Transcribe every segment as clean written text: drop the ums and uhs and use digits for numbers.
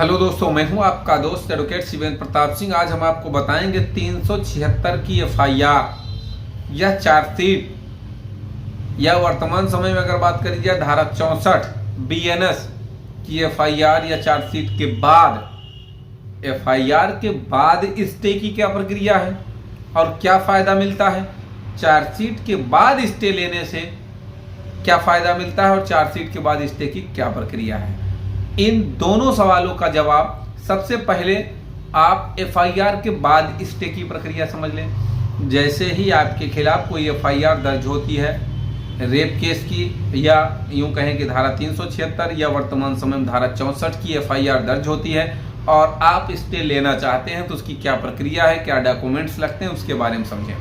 Hello दोस्तों, मैं हूं आपका दोस्त एडवोकेट शिवेंद्र प्रताप सिंह। आज हम आपको बताएंगे 376 की एफआईआर या चार्जशीट या वर्तमान समय में अगर बात करी जाए धारा 64 बीएनएस की एफआईआर या चार्जशीट के बाद एफआईआर के बाद स्टे की क्या प्रक्रिया है और क्या फायदा मिलता है, चार्जशीट के बाद स्टे लेने से क्या फायदा मिलता है और चार्जशीट के बाद स्टे की क्या प्रक्रिया है। इन दोनों सवालों का जवाब सबसे पहले आप एफआईआर के बाद स्टे की प्रक्रिया समझ लें। जैसे ही आपके खिलाफ कोई एफआईआर दर्ज होती है रेप केस की या यूं कहें कि धारा 376 या वर्तमान समय में धारा 64 की एफआईआर दर्ज होती है और आप स्टे लेना चाहते हैं तो उसकी क्या प्रक्रिया है, क्या डॉक्यूमेंट्स लगते हैं, उसके बारे में समझें।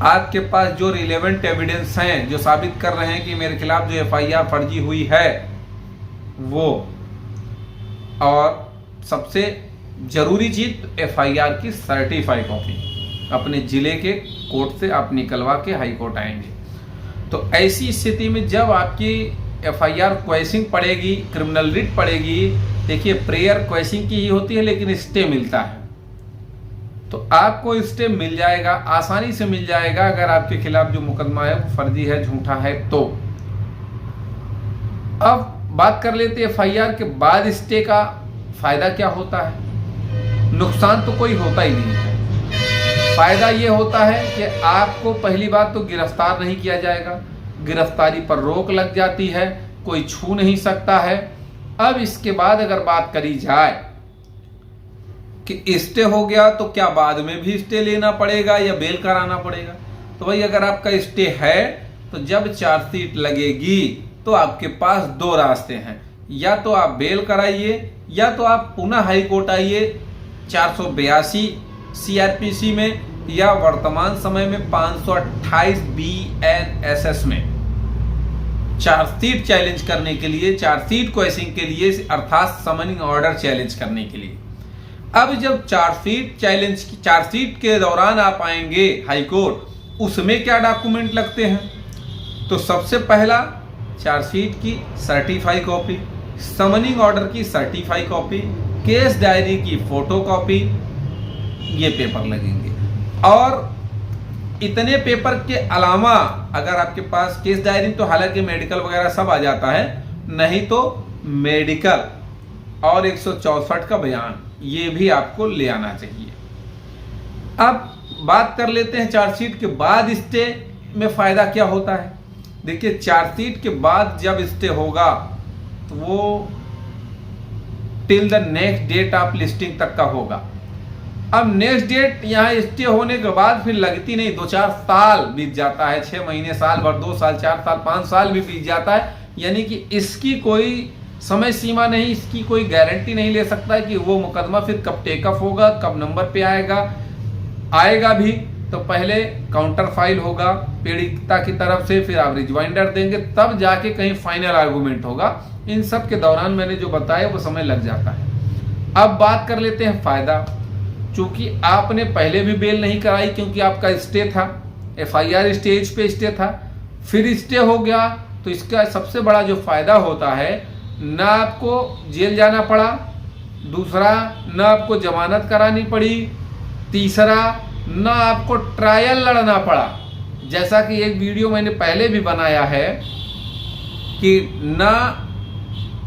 आपके पास जो रिलेवेंट एविडेंस हैं जो साबित कर रहे हैं कि मेरे खिलाफ जो एफआईआर फर्जी हुई है वो, और सबसे जरूरी चीज एफआईआर की सर्टिफाइड कॉपी अपने जिले के कोर्ट से आप निकलवा के हाई कोर्ट आएंगे। तो ऐसी स्थिति में जब आपकी एफआईआर क्वेशिंग पड़ेगी, क्रिमिनल रिट पड़ेगी, देखिए प्रेयर क्वेशिंग की ही होती है लेकिन स्टे मिलता है, तो आपको स्टे मिल जाएगा, आसानी से मिल जाएगा अगर आपके खिलाफ जो मुकदमा है वो फर्जी है, झूठा है। तो अब बात कर लेते हैं एफआईआर के बाद स्टे का फायदा क्या होता है। नुकसान तो कोई होता ही नहीं है। फायदा ये होता है कि आपको पहली बात तो गिरफ्तार नहीं किया जाएगा, गिरफ्तारी पर रोक लग जाती है, कोई छू नहीं सकता है। अब इसके बाद अगर बात करी जाए कि स्टे हो गया तो क्या बाद में भी स्टे लेना पड़ेगा या बेल कराना पड़ेगा। तो भाई अगर आपका स्टे है तो जब चार्जशीट लगेगी तो आपके पास दो रास्ते हैं, या तो आप बेल कराइए या तो आप पुनः हाई कोर्ट आइए 482 सीआरपीसी में या वर्तमान समय में 528 बीएनएसएस में चार्जशीट चैलेंज करने के लिए, चार्जशीट क्वेशिंग के लिए अर्थात समनिंग ऑर्डर चैलेंज करने के लिए। अब जब चार्जशीट के दौरान आप आएंगे हाई कोर्ट, उसमें क्या डॉक्यूमेंट लगते हैं, तो सबसे पहला चार्जशीट की सर्टिफाई कॉपी, समनिंग ऑर्डर की सर्टिफाई कॉपी, केस डायरी की फोटो कॉपी, ये पेपर लगेंगे। और इतने पेपर के अलावा अगर आपके पास केस डायरी तो हालांकि मेडिकल वगैरह सब आ जाता है, नहीं तो मेडिकल और 164 का बयान ये भी आपको ले आना चाहिए। अब बात कर लेते हैं चार्जशीट के बाद स्टे में फायदा क्या होता है। देखिए चार्जशीट के बाद जब स्टे होगा तो वो till the next date of listing तक का होगा। अब नेक्स्ट डेट यहाँ स्टे होने के बाद फिर लगती नहीं, 2-4 साल बीत जाता है, 6 महीने, साल भर, 2 साल, 4 साल, 5 साल भी बीत जाता है। यानी कि इसकी कोई समय सीमा नहीं, इसकी कोई गारंटी नहीं ले सकता है कि वो मुकदमा फिर कब टेक ऑफ होगा, कब नंबर पे आएगा भी तो पहले काउंटर फाइल होगा पीड़िता की तरफ से, फिर आप रिजवाइंडर देंगे, तब जाके कहीं फाइनल आर्गूमेंट होगा। इन सब के दौरान मैंने जो बताया वो समय लग जाता है। अब बात कर लेते हैं फायदा। चूंकि आपने पहले भी बेल नहीं कराई क्योंकि आपका स्टे था, एफआईआर स्टेज पे स्टे था, फिर स्टे हो गया, तो इसका सबसे बड़ा जो फायदा होता है, ना आपको जेल जाना पड़ा, दूसरा ना आपको जमानत करानी पड़ी, तीसरा ना आपको ट्रायल लड़ना पड़ा। जैसा कि एक वीडियो मैंने पहले भी बनाया है कि ना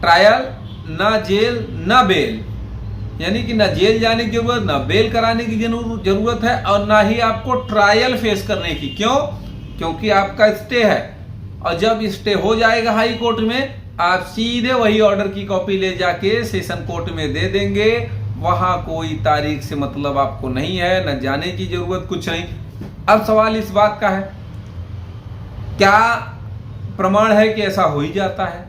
ट्रायल, ना जेल, ना बेल, यानी कि ना जेल जाने की जरूरत, ना बेल कराने की जरूरत है और ना ही आपको ट्रायल फेस करने की। क्यों? क्योंकि आपका स्टे है और जब स्टे हो जाएगा हाई कोर्ट में, आप सीधे वही ऑर्डर की कॉपी ले जाके सेशन कोर्ट में दे देंगे। वहां कोई तारीख से मतलब आपको नहीं है, न जाने की जरूरत, कुछ नहीं। अब सवाल इस बात का है, क्या प्रमाण है कि ऐसा हो ही जाता है?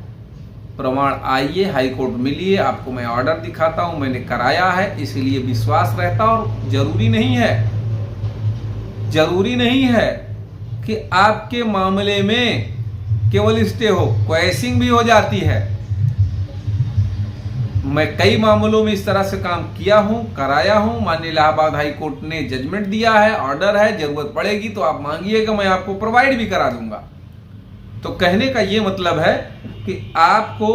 प्रमाण आइए हाई कोर्ट मिलिए, आपको मैं ऑर्डर दिखाता हूं, मैंने कराया है, इसीलिए विश्वास रहता। और जरूरी नहीं है कि आपके मामले में केवल स्टे हो, क्वेशिंग भी हो जाती है। मैं कई मामलों में इस तरह से काम किया हूं, कराया हूं। माननीय इलाहाबाद हाई कोर्ट ने जजमेंट दिया है, ऑर्डर है, जरूरत पड़ेगी तो आप मांगिएगा, मैं आपको प्रोवाइड भी करा दूंगा। तो कहने का ये मतलब है कि आपको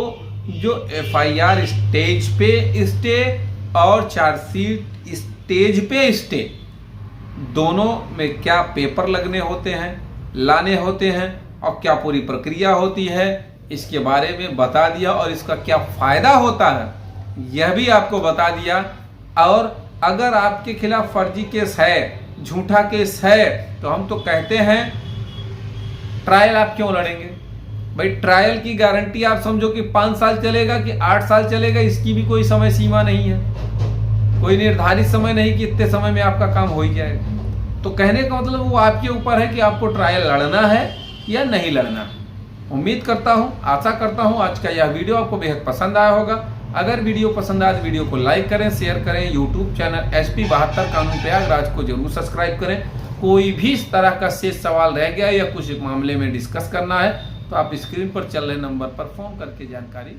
जो FIR स्टेज पे स्टे और चार्जशीट स्टेज पे स्टे, दोनों में क्या पेपर लगने होते हैं, लाने होते हैं और क्या पूरी प्रक्रिया होती है, इसके बारे में बता दिया और इसका क्या फायदा होता है यह भी आपको बता दिया। और अगर आपके खिलाफ फर्जी केस है, झूठा केस है, तो हम तो कहते हैं ट्रायल आप क्यों लड़ेंगे भाई। ट्रायल की गारंटी आप समझो कि 5 साल चलेगा कि 8 साल चलेगा, इसकी भी कोई समय सीमा नहीं है, कोई निर्धारित समय नहीं कि इतने समय में आपका काम हो ही जाएगा। तो कहने का मतलब वो आपके ऊपर है कि आपको ट्रायल लड़ना है या नहीं लड़ना है। उम्मीद करता हूँ, आशा करता हूँ आज का यह वीडियो आपको बेहद पसंद आया होगा। अगर वीडियो पसंद आए तो वीडियो को लाइक करें, शेयर करें। यूट्यूब चैनल SP 72 कानून प्रयागराज को जरूर सब्सक्राइब करें। कोई भी इस तरह का शेष सवाल रह गया या कुछ मामले में डिस्कस करना है तो आप स्क्रीन पर चल रहे नंबर पर फोन करके जानकारी